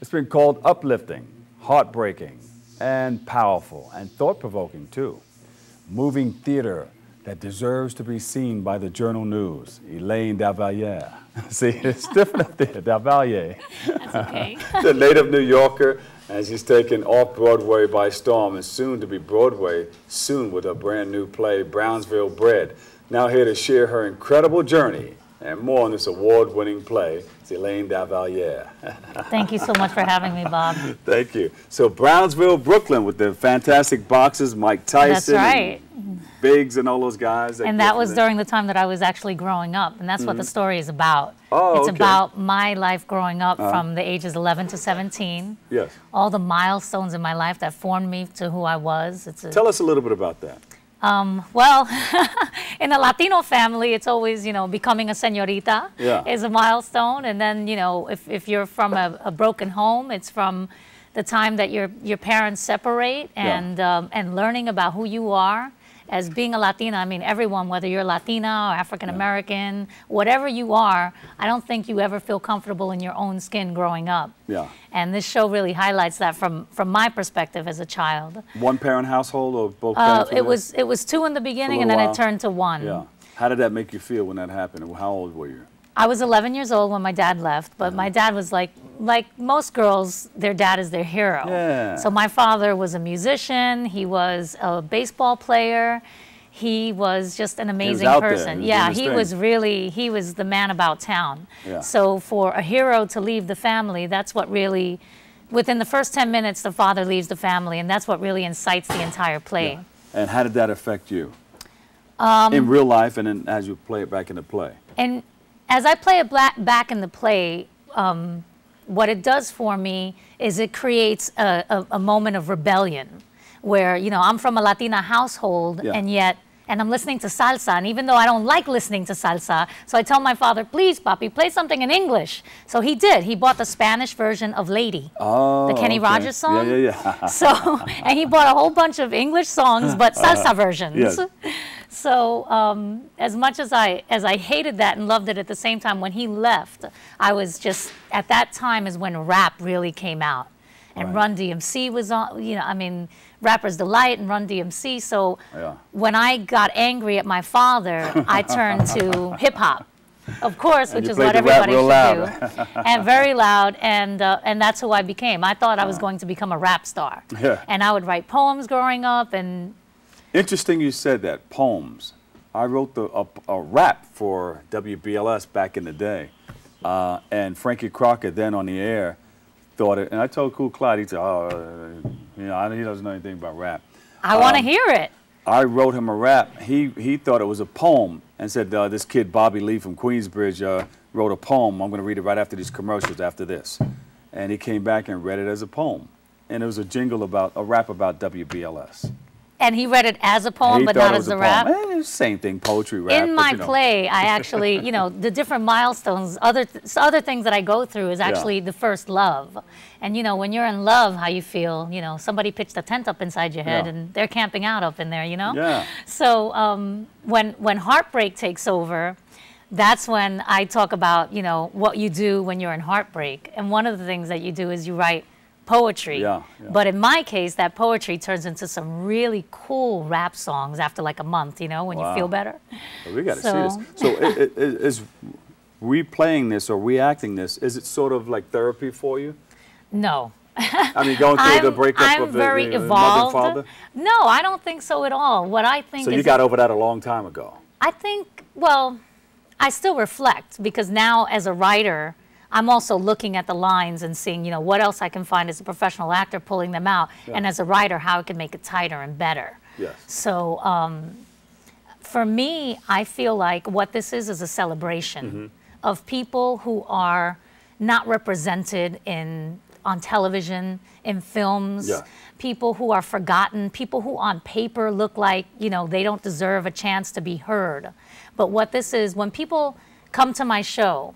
It's been called uplifting, heartbreaking, and powerful, and thought-provoking too. Moving theater that deserves to be seen by the Journal News. Elaine Del Valle. See, it's different up there, Del Valle. That's okay. The native New Yorker, and she's taken off-Broadway by storm and soon to be Broadway soon with her brand new play, Brownsville Bred. Now here to share her incredible journey and more on this award-winning play, it's Elaine Del Valle. Thank you so much for having me, Bob. Thank you. So Brownsville, Brooklyn, with the fantastic boxers, Mike Tyson, that's right, and Biggs, and all those guys. And that was during the time that I was actually growing up, and that's what the story is about. Oh, it's okay. about my life growing up from the ages 11 to 17. Yes. All the milestones in my life that formed me to who I was. Tell us a little bit about that. Well, in a Latino family, it's always, you know, becoming a señorita is a milestone. And then, you know, if you're from a broken home, it's from the time that your parents separate and learning about who you are as being a Latina. I mean, everyone, whether you're Latina or African American, whatever you are, I don't think you ever feel comfortable in your own skin growing up. Yeah. And this show really highlights that from my perspective as a child. One-parent household or both parents? It was two in the beginning, and then it turned to one. Yeah. How did that make you feel when that happened? How old were you? I was 11 years old when my dad left, but my dad was like most girls, their dad is their hero. Yeah. So my father was a musician, he was a baseball player, he was just an amazing person. Yeah, he was the man about town. Yeah. So for a hero to leave the family, that's what really, within the first 10 minutes, the father leaves the family, and that's what really incites the entire play. Yeah. And how did that affect you? In real life and then as you play it back in the play? And as I play it back in the play, what it does for me is it creates a moment of rebellion where, you know, I'm from a Latina household and I'm listening to salsa, and even though I don't like listening to salsa, so I tell my father, please, Papi, play something in English. So he did. He bought the Spanish version of Lady, the Kenny Rogers song. Yeah. So, and he bought a whole bunch of English songs, but salsa versions. Yes. So as much as I hated that and loved it at the same time, when he left, I was just, at that time is when rap really came out. And Run DMC was on, you know, I mean, Rapper's Delight and Run DMC. So when I got angry at my father, I turned to hip hop, of course, which is what everybody should do. And very loud, and that's who I became. I thought I was going to become a rap star. Yeah. And I would write poems growing up. And interesting you said that, poems. I wrote a rap for WBLS back in the day. And Frankie Crockett, then on the air, thought it, and I told Cool Clyde, he said, oh, you know, he doesn't know anything about rap. I want to hear it. I wrote him a rap. He thought it was a poem and said, this kid Bobby Lee from Queensbridge wrote a poem. I'm going to read it right after these commercials after this. And he came back and read it as a poem. And it was a jingle about, a rap about WBLS. And he read it as a poem, but not as a rap? Same thing, poetry, rap. In my play, I actually, you know, the different milestones, other things that I go through is actually the first love. And, you know, when you're in love, how you feel, you know, somebody pitched a tent up inside your head and they're camping out up in there, you know? Yeah. So when heartbreak takes over, that's when I talk about, you know, what you do when you're in heartbreak. And one of the things that you do is you write poetry. But in my case, that poetry turns into some really cool rap songs after like a month, you know, when you feel better. Well, we got to see this. So is replaying this or reacting this, is it sort of like therapy for you? No. I mean, going through the breakup of the mother and father? No, I don't think so at all. What I think is... So you got over that a long time ago? I think, well, I still reflect because now as a writer, I'm also looking at the lines and seeing, you know, what else I can find as a professional actor, pulling them out, and as a writer, how I can make it tighter and better. Yes. So for me, I feel like what this is a celebration of people who are not represented on television, in films, people who are forgotten, people who on paper look like, you know, they don't deserve a chance to be heard. But what this is, when people come to my show,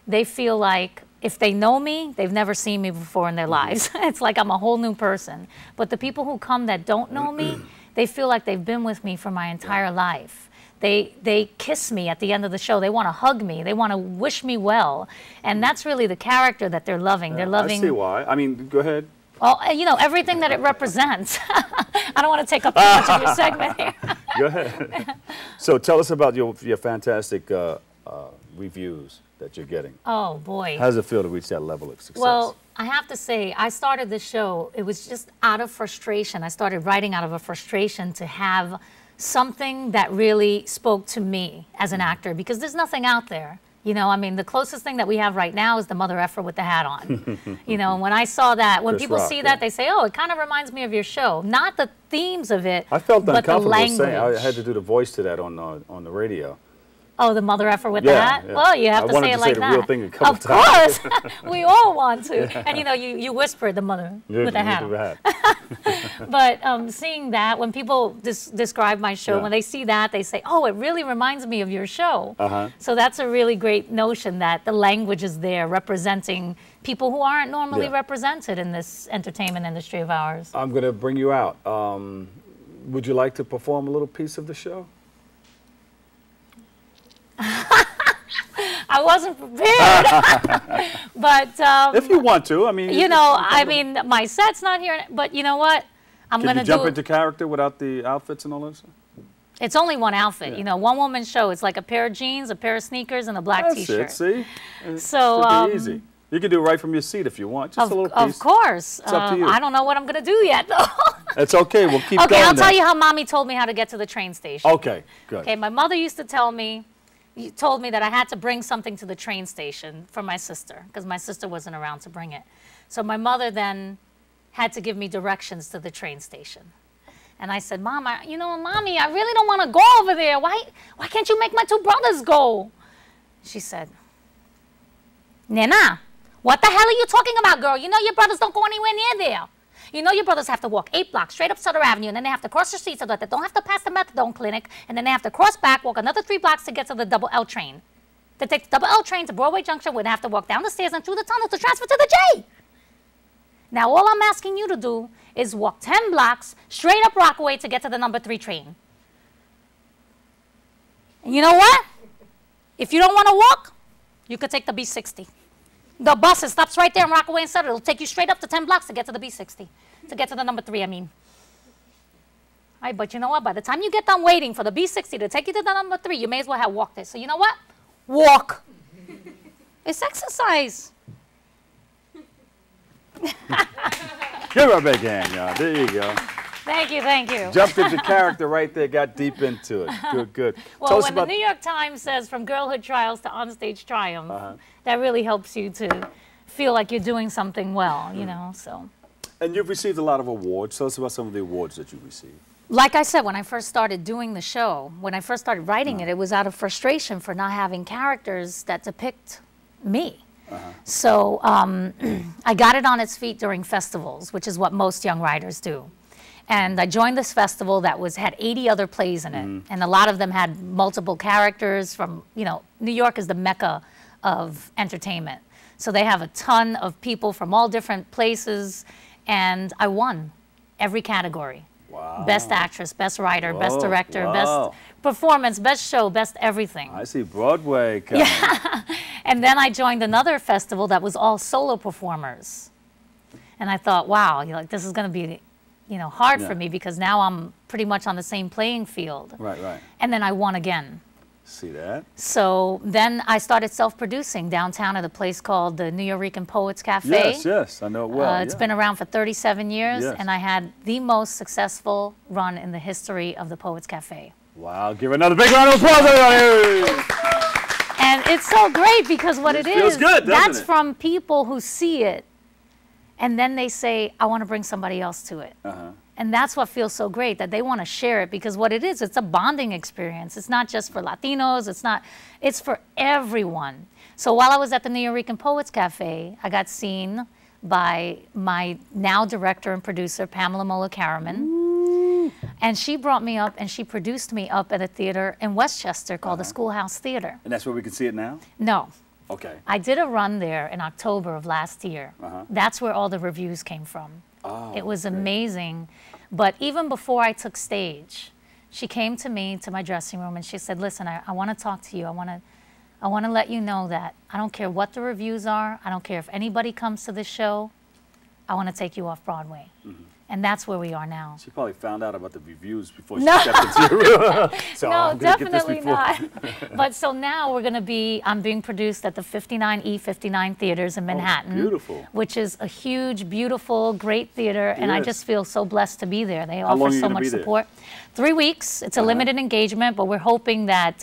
they feel like if they know me, they've never seen me before in their lives. It's like I'm a whole new person. But the people who come that don't know me, they feel like they've been with me for my entire life. They kiss me at the end of the show. They want to hug me. They want to wish me well. And that's really the character that they're loving. They're loving. I see why. I mean, go ahead. Well, you know, everything that it represents. I don't want to take up too much of your segment here. Go ahead. So tell us about your fantastic reviews that you're getting. Oh, boy. How does it feel to reach that level of success? Well, I have to say, I started this show, it was just out of frustration. I started writing out of a frustration to have something that really spoke to me as an actor, because there's nothing out there. You know, I mean, the closest thing that we have right now is the mother effer with the hat on. You know, when I saw that, when people see that, they say, oh, it kind of reminds me of your show. Not the themes of it, I felt but the language. saying, I had to do the voice to that on the radio. Oh, the mother effer with the hat? Yeah. Well, you have to say it like that. I wanted to say the real thing a couple times. Of course. We all want to. Yeah. And, you know, you whispered the mother with the hat on. But seeing that, when people describe my show, when they see that, they say, oh, it really reminds me of your show. So that's a really great notion that the language is there representing people who aren't normally represented in this entertainment industry of ours. I'm going to bring you out. Would you like to perform a little piece of the show? I wasn't prepared, but if you want to, I mean, you know, I mean, my set's not here, but you know what? I'm going to jump into character without the outfits and all that stuff? It's only one outfit, you know, one woman show. It's like a pair of jeans, a pair of sneakers, and a black T-shirt. See, so should be easy. You can do it right from your seat if you want. Just a little piece. Of course. It's up to you. I don't know what I'm going to do yet, though. It's okay. We'll keep going. Okay, I'll tell you how Mommy told me how to get to the train station. Okay, good. Okay, my mother used to tell me. He told me that I had to bring something to the train station for my sister, because my sister wasn't around to bring it. So my mother then had to give me directions to the train station. And I said, Mom, you know, Mommy, I really don't want to go over there. Why can't you make my two brothers go? She said, Nena, what the hell are you talking about, girl? You know your brothers don't go anywhere near there. You know your brothers have to walk 8 blocks straight up Sutter Avenue, and then they have to cross the street so that they don't have to pass the methadone clinic, and then they have to cross back, walk another 3 blocks to get to the double L train. To take the double L train to Broadway Junction, we'd have to walk down the stairs and through the tunnel to transfer to the J. Now all I'm asking you to do is walk 10 blocks straight up Rockaway to get to the number 3 train. And you know what? If you don't want to walk, you could take the B60. The bus, it stops right there in Rockaway and Sutter. It'll take you straight up to 10 blocks to get to the B60, to get to the number 3, I mean. All right, but you know what? By the time you get done waiting for the B60 to take you to the number 3, you may as well have walked it. So you know what? Walk. It's exercise. Give her a big hand, y'all. There you go. Thank you, thank you. Jumped into character right there, got deep into it. Good, good. Well, when the New York Times says from girlhood trials to onstage triumph, that really helps you to feel like you're doing something well, you know, so. And you've received a lot of awards. Tell us about some of the awards that you received. Like I said, when I first started doing the show, when I first started writing it, it was out of frustration for not having characters that depict me. So I got it on its feet during festivals, which is what most young writers do. And I joined this festival that had 80 other plays in it. And a lot of them had multiple characters from, you know, New York is the mecca of entertainment. So they have a ton of people from all different places. And I won every category. Wow. Best actress, best writer, best director, best performance, best show, best everything. I see Broadway coming. Yeah. And then I joined another festival that was all solo performers. And I thought, wow, like, this is going to be, you know, hard for me because now I'm pretty much on the same playing field. Right, right. And then I won again. See that? So then I started self-producing downtown at a place called the New Yorican Poets Cafe. Yes, yes, I know it well. It's been around for 37 years, and I had the most successful run in the history of the Poets Cafe. Wow, give another big round of applause, everybody! And it's so great because what it is, feels good, that's from people who see it, and then they say, I want to bring somebody else to it. And that's what feels so great, that they want to share it, because what it is, it's a bonding experience. It's not just for Latinos, it's for everyone. So while I was at the New Yorican Poets Cafe, I got seen by my now director and producer, Pamela Mola-Karaman. And she brought me up and she produced me up at a theater in Westchester called the Schoolhouse Theater. And that's where we can see it now? No. Okay. I did a run there in October of last year. That's where all the reviews came from. It was amazing. But even before I took stage, she came to me, to my dressing room, and she said, listen, I want to talk to you. I want to let you know that I don't care what the reviews are. I don't care if anybody comes to this show. I want to take you off Broadway. Mm-hmm. And that's where we are now. She probably found out about the reviews before she stepped into your room. So no, definitely not. But so now we're going to be, I'm being produced at the 59E59 theaters in Manhattan. Oh, beautiful. Which is a huge, beautiful, great theater. And I just feel so blessed to be there. They How long offer are you so gonna much be there? support. 3 weeks. It's a limited engagement, but we're hoping that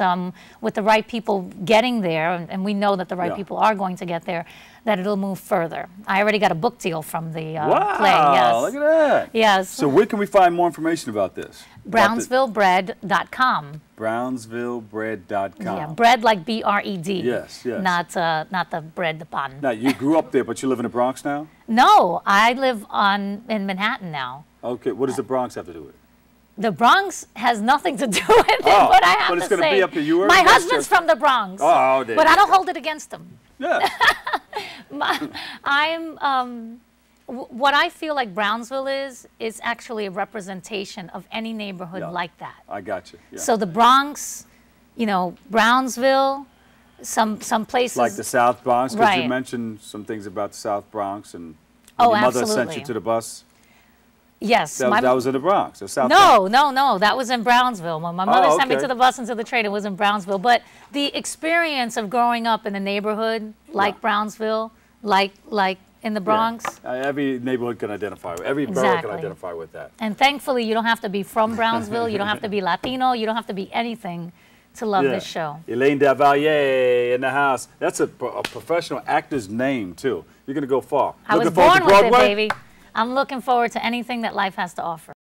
with the right people getting there, and we know that the right people are going to get there, that it'll move further. I already got a book deal from the play. Yes. Look at that. Yes. So where can we find more information about this? BrownsvilleBred.com. BrownsvilleBred.com. Yeah, bread like B-R-E-D. Yes, yes. Not the bread, the bun. Now, you grew up there, but you live in the Bronx now? No, I live in Manhattan now. Okay, what does the Bronx have to do with it? The Bronx has nothing to do with it, but I have but it's to going to say, be up to you. my husband's from the Bronx, there but you I don't go. hold it against him. Yeah. What I feel like Brownsville is actually a representation of any neighborhood like that. I got you. Yeah. So the Bronx, you know, Brownsville, some places. Like the South Bronx, because Right. you mentioned some things about the South Bronx, and Oh, your mother absolutely. sent you to the bus. Yes. That was in the Bronx, the South No, Bronx. that was in Brownsville. When my mother sent me okay. to the bus and to the train, it was in Brownsville. But the experience of growing up in a neighborhood like Brownsville, like in the Bronx. Yeah. Every neighborhood can identify with, every borough Exactly. can identify with that. And thankfully, you don't have to be from Brownsville. You don't have to be Latino. You don't have to be anything to love this show. Elaine Del Valle in the house. That's a professional actor's name, too. You're going to go far. I was Looking forward born to with it, Broadway? baby. I'm looking forward to anything that life has to offer.